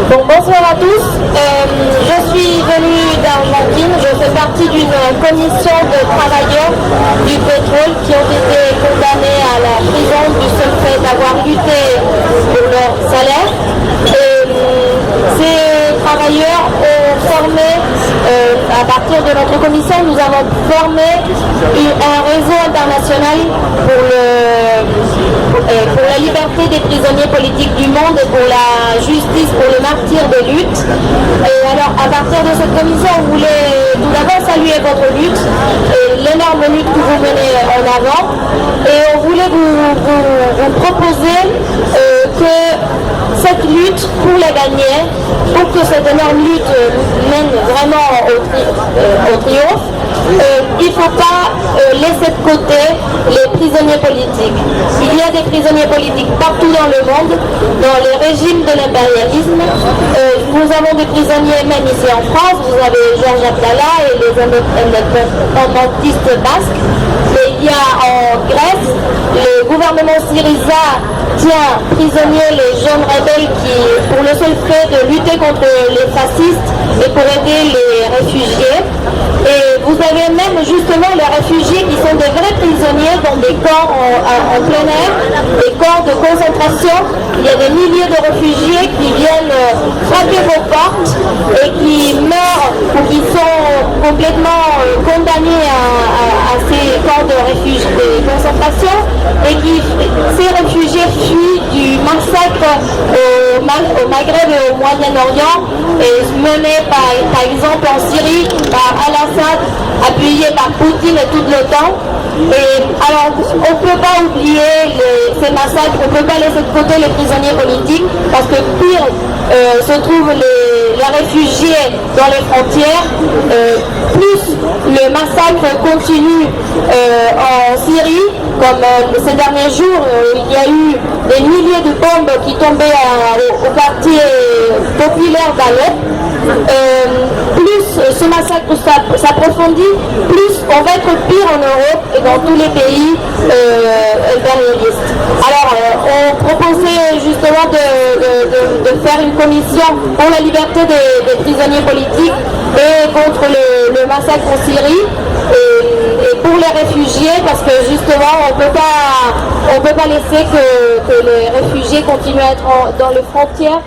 Bon, bonsoir à tous. Je suis venue d'Argentine. Je fais partie d'une commission de travailleurs du pétrole qui ont été condamnés à la prison du seul fait d'avoir lutté pour leur salaire. Et ces travailleurs ont formé, à partir de notre commission, nous avons formé un réseau international pour la liberté des prisonniers politiques du monde et pour la justice pour les martyrs de lutte. Et alors, à partir de cette commission, on voulait tout d'abord saluer votre lutte et l'énorme lutte que vous menez en avant. Et on voulait vous proposer que cette lutte, pour la gagner, pour que cette énorme lutte mène vraiment au triomphe, il ne faut pas laisser de côté les prisonniers politiques. Il y a des prisonniers politiques partout dans le monde, dans les régimes de l'impérialisme. Nous avons des prisonniers même ici en France. Vous avez Georges Abdallah et les indépendantistes basques. Mais il y a en Grèce, le gouvernement Syriza tient prisonniers les jeunes rebelles qui, pour le seul fait de lutter contre les fascistes et pour aider les réfugiés. Et vous avez même justement les réfugiés qui sont des vrais prisonniers dans des camps en plein air, des camps de concentration. Il y a des milliers de réfugiés qui viennent frapper vos portes et qui meurent ou qui sont complètement condamnés à ces camps de réfugiés de concentration et ces réfugiés fuient du massacre au Maghreb et au Moyen-Orient mené par exemple en Syrie par Al-Assad, appuyé par Poutine et toute l'OTAN. Et alors, on ne peut pas oublier ces massacres, on ne peut pas laisser de côté les prisonniers politiques, parce que pire se trouvent les réfugiés dans les frontières, plus le massacre continue en Syrie, comme ces derniers jours, il y a eu des milliers de bombes qui tombaient au quartier populaire d'Alep. Plus ce massacre s'approfondit, plus on va être pire en Europe et dans tous les pays impérialistes. Alors, on proposait justement de faire une commission pour la liberté des prisonniers politiques et contre le massacre en Syrie et pour les réfugiés, parce que justement on peut pas laisser que les réfugiés continuent à être dans les frontières.